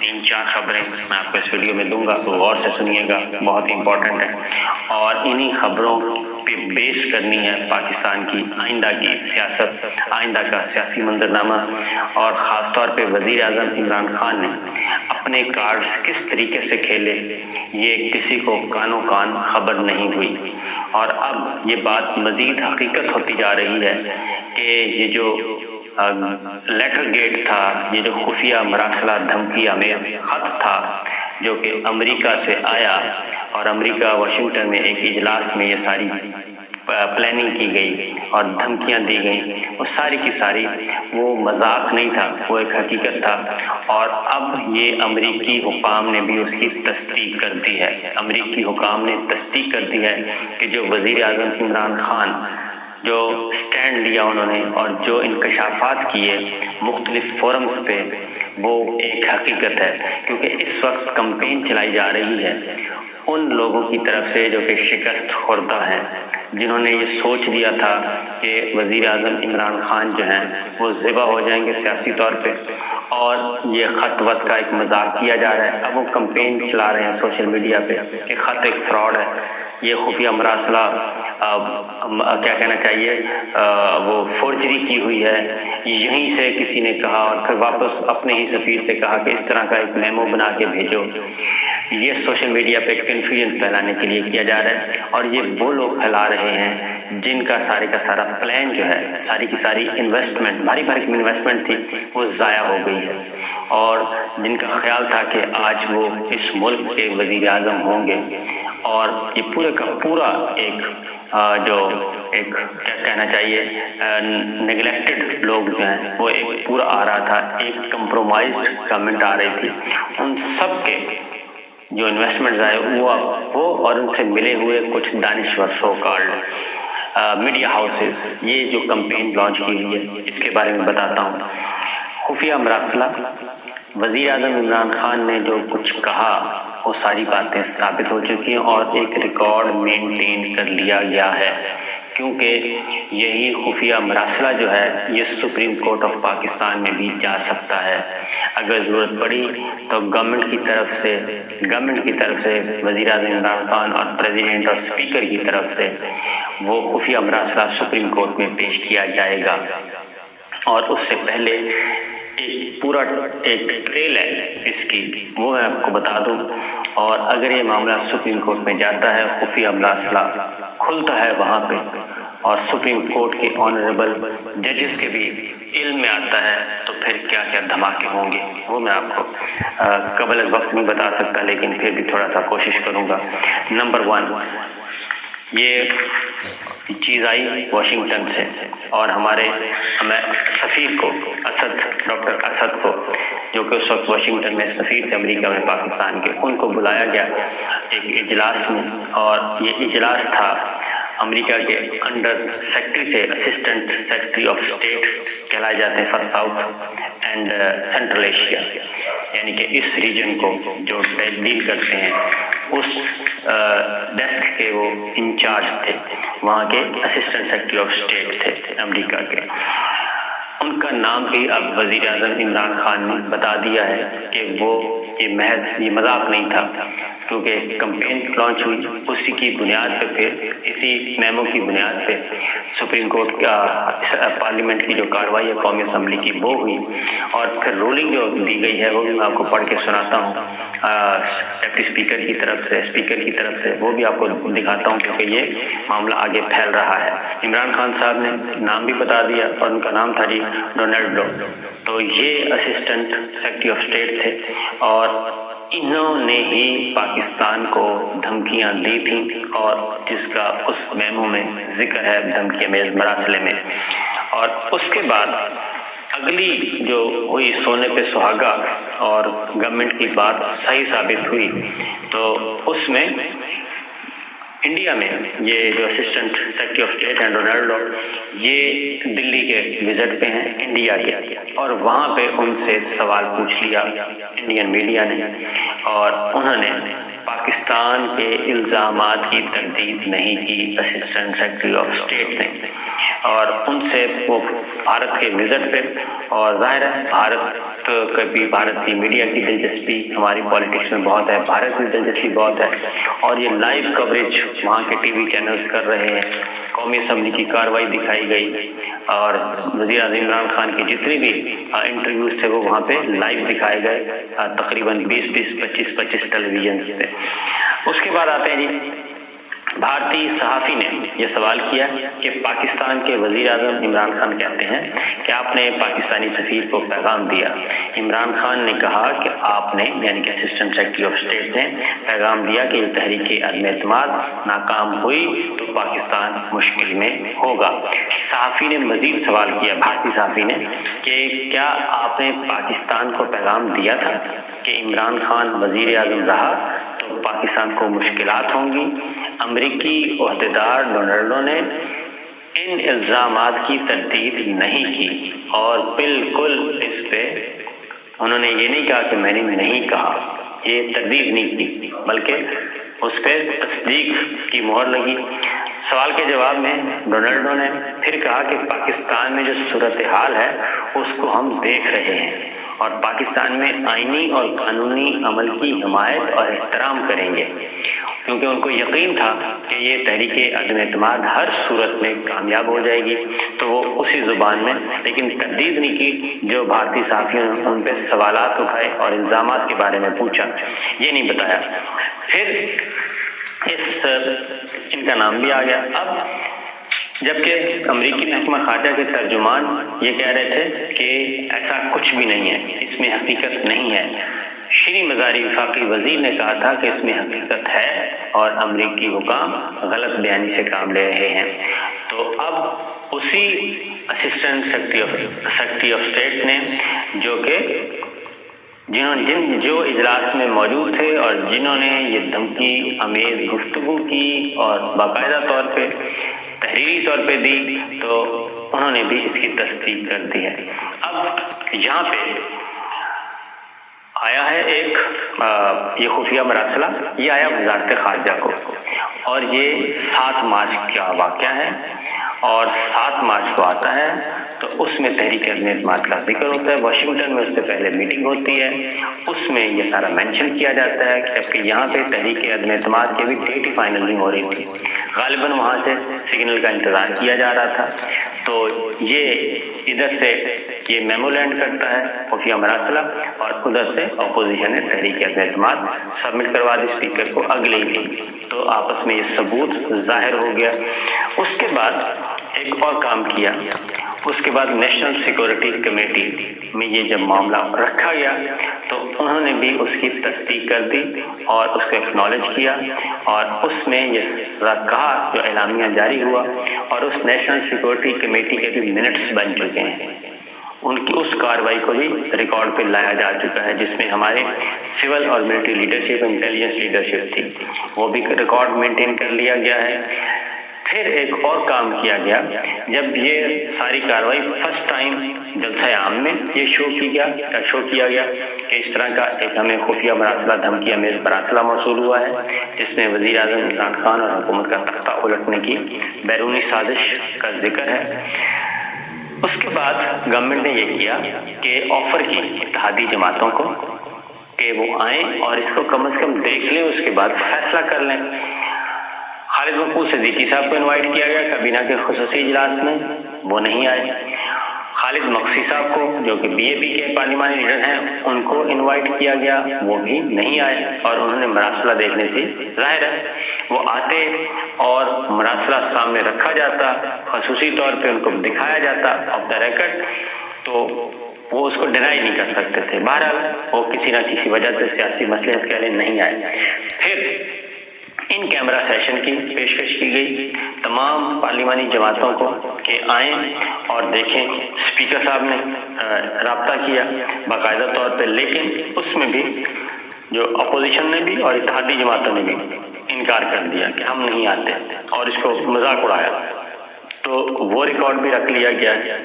3-4 خبریں میں آپ کو اس ویڈیو میں دوں گا، تو غور سے سنیے گا، بہت امپورٹنٹ ہے، اور انہی خبروں پہ بیس کرنی ہے پاکستان کی آئندہ کی سیاست، آئندہ کا سیاسی منظرنامہ، اور خاص طور پہ وزیر اعظم عمران خان نے اپنے کارڈز کس طریقے سے کھیلے، یہ کسی کو کانوں کان خبر نہیں ہوئی۔ اور اب یہ بات مزید حقیقت ہوتی جا رہی ہے کہ یہ جو لیٹر گیٹ تھا، یہ جو خفیہ مراسلہ دھمکی آمیز خط تھا جو کہ امریکہ سے آیا، اور امریکہ واشنگٹن میں ایک اجلاس میں یہ ساری پلاننگ کی گئی اور دھمکیاں دی گئیں، وہ ساری کی ساری وہ مذاق نہیں تھا، وہ ایک حقیقت تھا۔ اور اب یہ امریکی حکام نے بھی اس کی تصدیق کر دی ہے، امریکی حکام نے تصدیق کر دی ہے کہ جو وزیر اعظم عمران خان جو سٹینڈ لیا انہوں نے اور جو انکشافات کیے مختلف فورمز پہ، وہ ایک حقیقت ہے، کیونکہ اس وقت کمپین چلائی جا رہی ہے ان لوگوں کی طرف سے جو کہ شکست خوردہ ہیں، جنہوں نے یہ سوچ لیا تھا کہ وزیر اعظم عمران خان جو ہیں وہ ذبح ہو جائیں گے سیاسی طور پہ، اور یہ خط وط کا ایک مذاق کیا جا رہا ہے۔ اب وہ کمپین چلا رہے ہیں سوشل میڈیا پہ کہ خط ایک فراڈ ہے، یہ خفیہ مراسلہ کیا کہنا چاہیے، وہ فورجری کی ہوئی ہے، یہیں سے کسی نے کہا اور پھر واپس اپنے ہی سفیر سے کہا کہ اس طرح کا ایک میمو بنا کے بھیجو۔ یہ سوشل میڈیا پہ کنفیوژن پھیلانے کے لیے کیا جا رہا ہے، اور یہ وہ لوگ پھیلا رہے ہیں جن کا سارے کا سارا پلان جو ہے، ساری کی ساری انویسٹمنٹ، بھاری بھاری انویسٹمنٹ تھی، وہ ضائع ہو گئی ہے، اور جن کا خیال تھا کہ آج وہ اس ملک کے وزیر اعظم ہوں گے، اور یہ پورے کا پورا ایک جو ایک کیا کہنا چاہیے نیگلیکٹڈ لوگ جو ہیں، وہ ایک پورا آ رہا تھا، ایک کمپرومائزڈ گورنمنٹ آ رہی تھی، ان سب کے جو انویسٹمنٹ آئے وہ اور ان سے ملے ہوئے کچھ دانشور سو کالڈ میڈیا ہاؤسز، یہ جو کمپین لانچ کی ہوئی ہے اس کے بارے میں بتاتا ہوں۔ خفیہ مراسلہ، وزیر اعظم عمران خان نے جو کچھ کہا وہ ساری باتیں ثابت ہو چکی ہیں، اور ایک ریکارڈ مینٹین کر لیا گیا ہے، کیونکہ یہی خفیہ مراسلہ جو ہے یہ سپریم کورٹ آف پاکستان میں بھی جا سکتا ہے۔ اگر ضرورت پڑی تو گورنمنٹ کی طرف سے وزیر اعظم عمران خان اور پریزیڈنٹ اور اسپیکر کی طرف سے وہ خفیہ مراسلہ سپریم کورٹ میں پیش کیا جائے گا، اور اس سے پہلے ایک پورا ایک ٹریل ہے اس کی، وہ میں آپ کو بتا دوں، اور اگر یہ معاملہ سپریم کورٹ میں جاتا ہے، خفیہ مراسلہ کھلتا ہے وہاں پہ، اور سپریم کورٹ کے آنریبل ججز کے بھی علم میں آتا ہے، تو پھر کیا کیا دھماکے ہوں گے وہ میں آپ کو قبل از وقت نہیں بتا سکتا، لیکن پھر بھی تھوڑا سا کوشش کروں گا۔ نمبر 1، یہ چیز آئی واشنگٹن سے، اور ہمارے سفیر کو ڈاکٹر اسد کو، جو کہ اس وقت واشنگٹن میں سفیر تھے امریکہ میں پاکستان کے، ان کو بلایا گیا ایک اجلاس میں، اور یہ اجلاس تھا امریکہ کے انڈر سیکرٹری سے، اسسٹنٹ سیکرٹری آف اسٹیٹ کہلائے جاتے ہیں for south and central Asia, یعنی کہ اس ریجن کو جو ڈیل کرتے ہیں، اس ڈیسک کے وہ انچارج تھے، وہاں کے اسسٹنٹ سیکرٹری آف اسٹیٹ تھے امریکہ کے۔ ان کا نام بھی اب وزیر اعظم عمران خان نے بتا دیا ہے کہ وہ یہ محض یہ مذاق نہیں تھا، کیونکہ کمپین لانچ ہوئی، اسی کی بنیاد پہ، پھر اسی میمو کی بنیاد پہ سپریم کورٹ کا پارلیمنٹ کی جو کارروائی ہے قومی اسمبلی کی وہ ہوئی، اور پھر رولنگ جو دی گئی ہے وہ بھی میں آپ کو پڑھ کے سناتا ہوں ڈپٹی اسپیکر کی طرف سے، وہ بھی آپ کو دکھاتا ہوں، کیونکہ یہ معاملہ آگے پھیل رہا ہے۔ عمران خان صاحب نے نام بھی بتا دیا، اور ان کا نام تھا ڈونلڈو، تو یہ اسسٹنٹ سیکرٹری آف اسٹیٹ تھے، اور انہوں نے ہی پاکستان کو دھمکیاں دی تھیں، اور جس کا اس میمو میں ذکر ہے دھمکی امیز مراسلے میں۔ اور اس کے بعد اگلی جو ہوئی سونے پہ سہاگا اور گورنمنٹ کی بات صحیح ثابت ہوئی، تو اس میں انڈیا میں یہ جو اسسٹنٹ سیکرٹری آف اسٹیٹ ہیں ڈونلڈو، یہ دلی کے وزٹ پہ ہیں انڈیا کے، اور وہاں پہ ان سے سوال پوچھ لیا انڈین میڈیا نے، اور انہوں نے پاکستان کے الزامات کی تردید نہیں کی اسسٹنٹ سیکرٹری آف اسٹیٹ نے، اور ان سے وہ بھارت کے وزٹ پہ، اور ظاہر ہے بھارت تو کبھی بھارت کی میڈیا کی دلچسپی ہماری پالیٹکس میں بہت ہے، بھارت کی دلچسپی بہت ہے، اور یہ لائیو کوریج وہاں کے ٹی وی چینلز کر رہے ہیں۔ قومی اسمبلی کی کارروائی دکھائی گئی اور وزیر اعظم عمران خان کی جتنی بھی انٹرویوز تھے وہ وہاں پہ لائیو دکھائے گئے، تقریباً 25 ٹیلی ویژن تھے۔ اس کے بعد آتے ہیں جی، بھارتی صحافی نے یہ سوال کیا کہ پاکستان کے وزیر اعظم عمران خان کہتے ہیں کہ آپ نے پاکستانی سفیر کو پیغام دیا۔ عمران خان نے کہا کہ آپ نے، یعنی کہ اسسٹنٹ سیکرٹری آف اسٹیٹ نے پیغام دیا کہ یہ تحریک عدم اعتماد ناکام ہوئی تو پاکستان مشکل میں ہوگا۔ صحافی نے مزید سوال کیا، بھارتی صحافی نے، کہ کیا آپ نے پاکستان کو پیغام دیا تھا کہ عمران خان وزیر اعظم رہا تو پاکستان کو مشکلات ہوں گی؟ امریکی عہدیدار ڈونلڈو نے ان الزامات کی تردید نہیں کی اور بالکل اس پہ انہوں نے یہ نہیں کہا کہ میں نے نہیں کہا، یہ تردید نہیں کی، بلکہ اس پہ تصدیق کی مہر لگی۔ سوال کے جواب میں ڈونلڈو نے پھر کہا کہ پاکستان میں جو صورتحال ہے اس کو ہم دیکھ رہے ہیں اور پاکستان میں آئینی اور قانونی عمل کی حمایت اور احترام کریں گے، کیونکہ ان کو یقین تھا کہ یہ تحریک عدم اعتماد ہر صورت میں کامیاب ہو جائے گی، تو وہ اسی زبان میں، لیکن تردید نہیں کی۔ جو بھارتی صحافیوں نے ان پہ سوالات اٹھائے اور الزامات کے بارے میں پوچھا، یہ نہیں بتایا۔ پھر ان کا نام بھی آ گیا۔ اب جبکہ امریکی محکمہ خارجہ کے ترجمان یہ کہہ رہے تھے کہ ایسا کچھ بھی نہیں ہے، اس میں حقیقت نہیں ہے، شری مزاری وفاقی وزیر نے کہا تھا کہ اس میں حقیقت ہے اور امریکی حکام غلط بیانی سے کام لے رہے ہیں۔ تو اب اسی اسسٹنٹ سیکرٹری آف اسٹیٹ نے جو اجلاس میں موجود تھے اور جنہوں نے یہ دھمکی امیز گفتگو کی اور باقاعدہ طور پہ تحریری طور پہ دی، تو انہوں نے بھی اس کی تصدیق کر دی ہے۔ اب یہاں پہ آیا ہے ایک یہ خفیہ مراسلہ، یہ آیا وزارت خارجہ کو، اور یہ 7 مارچ کا واقعہ ہے، اور 7 مارچ کو آتا ہے تو اس میں تحریک عدم اعتماد کا ذکر ہوتا ہے۔ واشنگٹن میں اس سے پہلے میٹنگ ہوتی ہے، اس میں یہ سارا مینشن کیا جاتا ہے، جبکہ یہاں پہ تحریک عدم اعتماد کی بھی ڈیٹ فائنل نہیں ہو رہی تھی، غالباً وہاں سے سگنل کا انتظار کیا جا رہا تھا۔ تو یہ ادھر سے یہ میمو لینڈ کرتا ہے خفیہ مراسلہ، اور ادھر سے اپوزیشن نے تحریک عدم اعتماد سبمٹ کروا دی اسپیکر کو اگلے ہی دن، تو آپس میں یہ ثبوت ظاہر ہو گیا۔ اس کے بعد ایک اور کام کیا، اس کے بعد نیشنل سیکورٹی کمیٹی میں یہ جب معاملہ رکھا گیا تو انہوں نے بھی اس کی تصدیق کر دی اور اس کو ایکنالج کیا، اور اس میں یہ کہا، جو اعلامیہ جاری ہوا، اور اس نیشنل سیکورٹی کمیٹی کے بھی منٹس بن چکے ہیں، ان کی اس کارروائی کو بھی ریکارڈ پہ لایا جا چکا ہے، جس میں ہمارے سول اور ملٹری لیڈرشپ، انٹیلیجنس لیڈرشپ تھی، وہ بھی ریکارڈ مینٹین کر لیا گیا ہے۔ پھر ایک اور کام کیا گیا، جب یہ ساری کارروائی فرسٹ ٹائم جلسہ عام میں یہ شو کیا گیا کہ اس طرح کا ایک ہمیں خفیہ مراسلہ، دھمکی امیز مراسلہ موصول ہوا ہے، جس میں وزیر اعظم عمران خان اور حکومت کا تختہ الٹنے کی بیرونی سازش کا ذکر ہے۔ اس کے بعد گورنمنٹ نے یہ کیا کہ آفر کی اتحادی جماعتوں کو کہ وہ آئیں اور اس کو کم از کم دیکھ لیں، اس کے بعد فیصلہ کر لیں۔ خالد مقبول صدیقی صاحب کو انوائٹ کیا گیا کابینہ کے خصوصی اجلاس میں، وہ نہیں آئے۔ خالد مقصی صاحب کو، جو کہ بی اے پی کے پارلیمانی لیڈر ہیں، ان کو انوائٹ کیا گیا، وہ بھی نہیں آئے، اور انہوں نے مراسلہ دیکھنے سے ظاہر ہے وہ آتے اور مراسلہ سامنے رکھا جاتا، خصوصی طور پہ ان کو دکھایا جاتا آف دا ریکارڈ، تو وہ اس کو ڈینائی نہیں کر سکتے تھے۔ بہرحال وہ کسی نہ کسی وجہ سے سیاسی مصلحت کے لیے نہیں آئے۔ پھر ان کیمرہ سیشن کی پیشکش کی گئی تمام پارلیمانی جماعتوں کو کہ آئیں اور دیکھیں۔ اسپیکر صاحب نے رابطہ کیا باقاعدہ طور پہ، لیکن اس میں بھی جو اپوزیشن نے بھی اور اتحادی جماعتوں نے بھی انکار کر دیا کہ ہم نہیں آتے، اور اس کو مذاق اڑایا، تو وہ ریکارڈ بھی رکھ لیا گیا ہے۔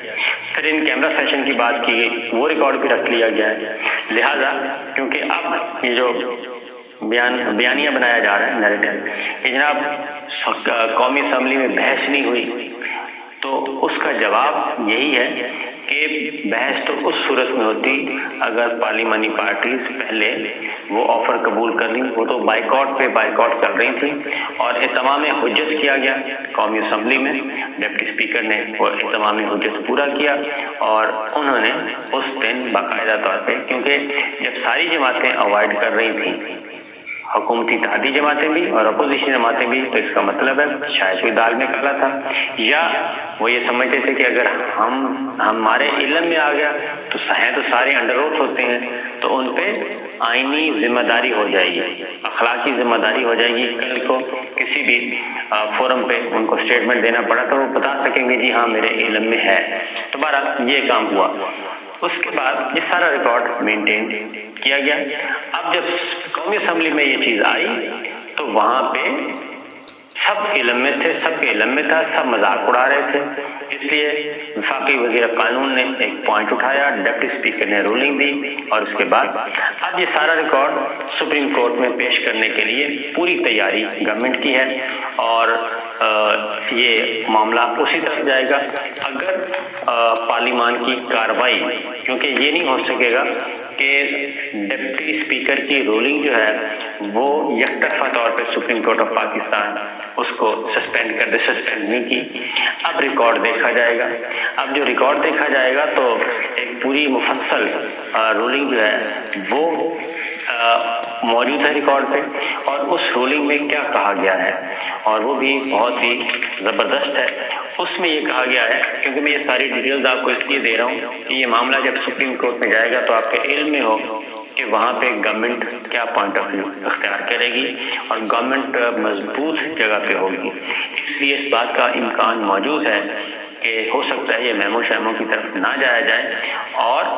پھر ان کیمرہ سیشن کی بات کی گئی، وہ ریکارڈ بھی رکھ لیا گیا ہے۔ لہٰذا کیونکہ اب یہ جو بیانیہ بنایا جا رہا ہے نیریٹو کہ جناب قومی اسمبلی میں بحث نہیں ہوئی، تو اس کا جواب یہی ہے کہ بحث تو اس صورت میں ہوتی اگر پارلیمانی پارٹیز پہلے وہ آفر قبول کر لیں. وہ تو بائیکاٹ پہ بائیکاٹ چل رہی تھی اور اہتمام حجت کیا گیا قومی اسمبلی میں. ڈپٹی اسپیکر نے وہ اہتمام حجت پورا کیا اور انہوں نے اس دن باقاعدہ طور پہ، کیونکہ جب ساری جماعتیں اوائڈ کر رہی تھیں، حکومتی اتحادی جماعتیں بھی اور اپوزیشن جماعتیں بھی، تو اس کا مطلب ہے شاید کوئی دال میں کالا تھا، یا وہ یہ سمجھتے تھے کہ اگر ہمارے علم میں آ گیا تو سارے انڈر اوتھ ہوتے ہیں تو ان پہ آئینی ذمہ داری ہو جائے گی، اخلاقی ذمہ داری ہو جائے گی. کل کو کسی بھی فورم پہ ان کو اسٹیٹمنٹ دینا پڑا تو وہ بتا سکیں گے جی ہاں میرے علم میں ہے. تو بہرحال یہ کام ہوا. اس کے بعد یہ سارا ریکارڈ مینٹین کیا گیا. اب جب قومی اسمبلی میں یہ چیز آئی تو وہاں پہ سب علم میں تھے، سب کے علم میں تھا، سب مذاق اڑا رہے تھے. اس لیے وفاقی وزیر قانون نے ایک پوائنٹ اٹھایا، ڈپٹی اسپیکر نے رولنگ دی اور اس کے بعد اب یہ سارا ریکارڈ سپریم کورٹ میں پیش کرنے کے لیے پوری تیاری گورنمنٹ کی ہے اور یہ معاملہ اسی طرح جائے گا اگر پارلیمان کی کارروائی، کیونکہ یہ نہیں ہو سکے گا کہ ڈپٹی اسپیکر کی رولنگ جو ہے وہ یک طرفہ طور پہ سپریم کورٹ آف پاکستان اس کو سسپینڈ کر دے. سسپینڈ نہیں کی. اب ریکارڈ دیکھا جائے گا. اب جو ریکارڈ دیکھا جائے گا تو ایک پوری مفصل رولنگ جو ہے وہ موجود ہے ریکارڈ پہ، اور اس رولنگ میں کیا کہا گیا ہے اور وہ بھی بہت ہی زبردست ہے. اس میں یہ کہا گیا ہے، کیونکہ میں یہ ساری ڈیٹیلز آپ کو اس لیے دے رہا ہوں کہ یہ معاملہ جب سپریم کورٹ میں جائے گا تو آپ کے علم میں ہو کہ وہاں پہ گورنمنٹ کیا پوائنٹ آف ویو اختیار کرے گی اور گورنمنٹ مضبوط جگہ پہ ہوگی. اس لیے اس بات کا امکان موجود ہے کہ ہو سکتا ہے یہ میمو شیمو کی طرف نہ جایا جائے اور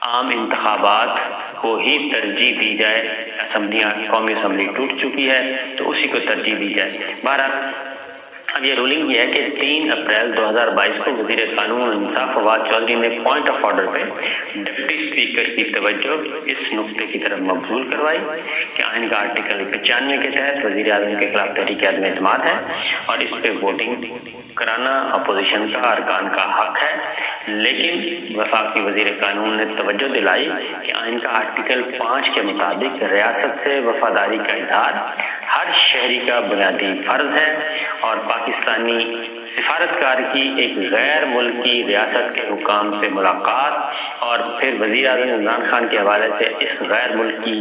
عام انتخابات کو ہی ترجیح دی جائے. اسمبلیاں، قومی اسمبلی ٹوٹ چکی ہے تو اسی کو ترجیح دی جائے. بہرحال اب یہ رولنگ یہ ہے کہ 3 اپریل 2022 کو وزیر قانون انصاف فواد چودھری نے پوائنٹ آف آرڈر پہ ڈپٹی اسپیکر کی توجہ اس نقطے کی طرف مبذول کروائی کہ آئین کا آرٹیکل 95 کے تحت وزیر اعظم کے خلاف تحریک عدم اعتماد ہے اور اس پہ ووٹنگ کرانا اپوزیشن کا، ارکان کا حق ہے. لیکن وفاقی وزیر قانون نے توجہ دلائی کہ آئین کا آرٹیکل 5 کے مطابق ریاست سے وفاداری کا اظہار ہر شہری کا بنیادی فرض ہے اور پاکستانی سفارتکار کی ایک غیر ملکی ریاست کے حکام سے ملاقات اور پھر وزیر اعظم عمران خان کے حوالے سے اس غیر ملکی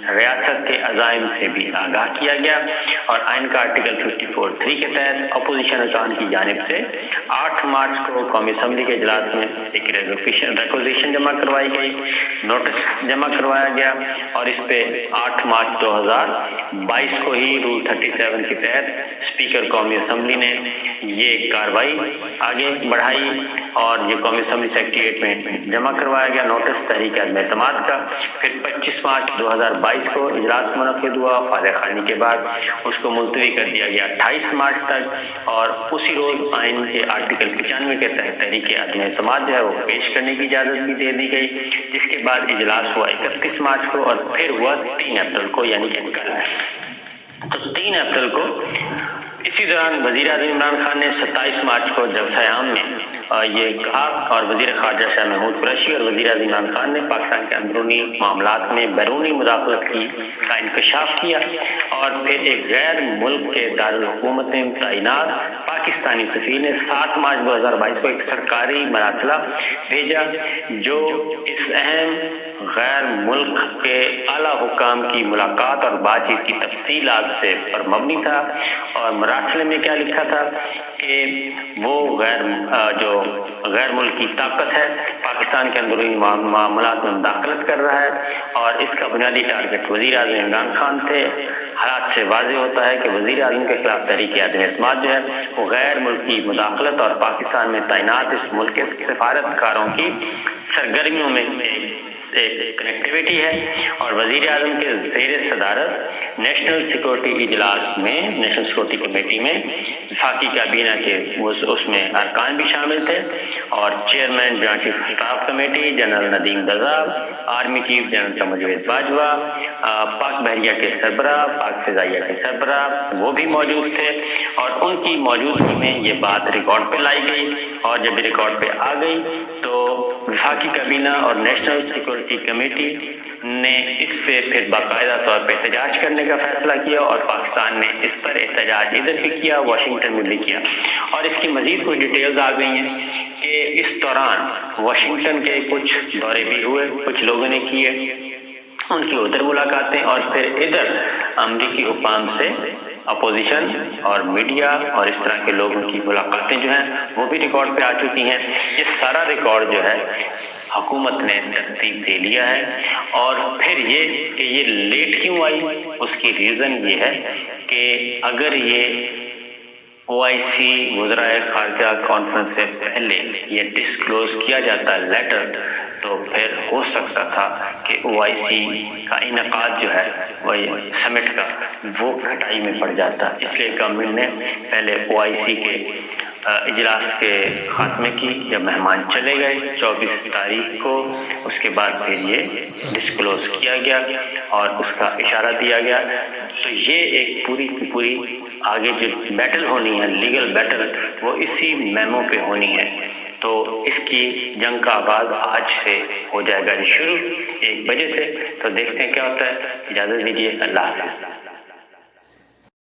ریاست کے عزائم سے بھی آگاہ کیا گیا. اور آئین کا آرٹیکل 54(3) کے تحت اپوزیشن ارکان کی جانب سے 8 مارچ کو قومی اسمبلی کے اجلاس میں ایک ریکوزیشن جمع کروائی گئی، نوٹس جمع کروایا گیا اور اس پہ 8 مارچ 2022 کو ہی رول 37 کے تحت اسپیکر قومی اسمبلی نے یہ کاروائی آگے بڑھائی اور یہ قومی اسمبلی سیکریٹریٹ میں جمع کروایا گیا نوٹس تحریک عدم اعتماد کا. پھر 25 مارچ 2022 کو اجلاس منعقد ہوا. فاتح خوانی کے بعد اس کو ملتوی کر دیا گیا 28 مارچ تک اور اسی روز آئین کے آرٹیکل 95 کے تحت تحریک عدم اعتماد جو ہے وہ پیش کرنے کی اجازت بھی دے دی گئی، جس کے بعد اجلاس ہوا 31 مارچ کو اور پھر ہوا 3 اپریل کو، یعنی کہ کل. تو 3 اپریل کو اسی دوران وزیر اعظم عمران خان نے 27 مارچ کو جلسہ عام میں یہ کہا اور وزیر خارجہ شاہ محمود قریشی اور وزیر اعظم عمران خان نے پاکستان کے اندرونی معاملات میں بیرونی مداخلت کا انکشاف کیا اور پھر ایک غیر ملک کے دارالحکومت میں تعینات پاکستانی سفیر نے 7 مارچ 2022 کو ایک سرکاری مراسلہ بھیجا جو اس اہم غیر ملک کے اعلیٰ حکام کی ملاقات اور بات چیت کی تفصیلات سے پر مبنی تھا. اور مراسلے میں کیا لکھا تھا کہ وہ غیر ملکی طاقت ہے، پاکستان کے اندرونی معاملات میں مداخلت کر رہا ہے اور اس کا بنیادی ٹارگٹ وزیر اعظم عمران خان تھے. حالات سے واضح ہوتا ہے کہ وزیر اعظم کے خلاف تحریک عدم اعتماد جو ہے وہ غیر ملکی مداخلت اور پاکستان میں تعینات اس ملک کے سفارتکاروں کی سرگرمیوں میں ایک کنیکٹیویٹی ہے اور وزیر اعظم کے زیر صدارت نیشنل سیکورٹی اجلاس میں، نیشنل سیکورٹی کمیٹی میں وفاقی کابینہ کے اس میں ارکان بھی شامل تھے اور chairman joint chief staff committee general Nadeem دزاب، army chief general Qamar Javed Bajwa, Pak بحریہ کے سربراہ، پاک فضائیہ کے سربراہ وہ بھی موجود تھے اور ان کی موجودگی میں یہ بات ریکارڈ پہ لائی گئی اور جب ریکارڈ پہ آ گئی تو وفاقی کابینہ اور نیشنل سیکورٹی کمیٹی نے اس پہ پھر باقاعدہ طور پہ احتجاج کرنے کا فیصلہ کیا اور پاکستان نے اس پر احتجاج ادھر بھی کیا، واشنگٹن میں بھی کیا اور اس کی مزید کچھ ڈیٹیلز آ گئی ہیں کہ اس دوران واشنگٹن کے کچھ دورے بھی ہوئے، کچھ لوگوں نے کیے، ان کی ادھر ملاقاتیں اور پھر ادھر امریکی حکام سے اپوزیشن اور میڈیا اور اس طرح کے لوگوں کی ملاقاتیں جو ہیں وہ بھی ریکارڈ پہ آ چکی ہیں۔ یہ سارا ریکارڈ جو ہے حکومت نے ترتیب دے لیا ہے اور پھر یہ کہ یہ لیٹ کیوں آئی، اس کی ریزن یہ ہے کہ اگر یہ OIC وزرائے خارجہ کانفرنس سے پہلے یہ ڈسکلوز کیا جاتا لیٹر تو پھر ہو سکتا تھا کہ OIC کا انعقاد جو ہے وہ سمٹ کا وہ کھٹائی میں پڑ جاتا، اس لیے گورنمنٹ نے پہلے OIC کے اجلاس کے خاتمے کی جب مہمان چلے گئے 24 تاریخ کو، اس کے بعد پھر یہ ڈسکلوز کیا گیا اور اس کا اشارہ دیا گیا۔ تو یہ ایک پوری کی پوری آگے جو بیٹل ہونی ہے، لیگل بیٹل، وہ اسی میمو پہ ہونی ہے۔ تو اس کی جنگ کا آغاز آج سے ہو جائے گا شروع 1 بجے سے، تو دیکھتے ہیں کیا ہوتا ہے۔ اجازت دیجیے، اللہ حافظ۔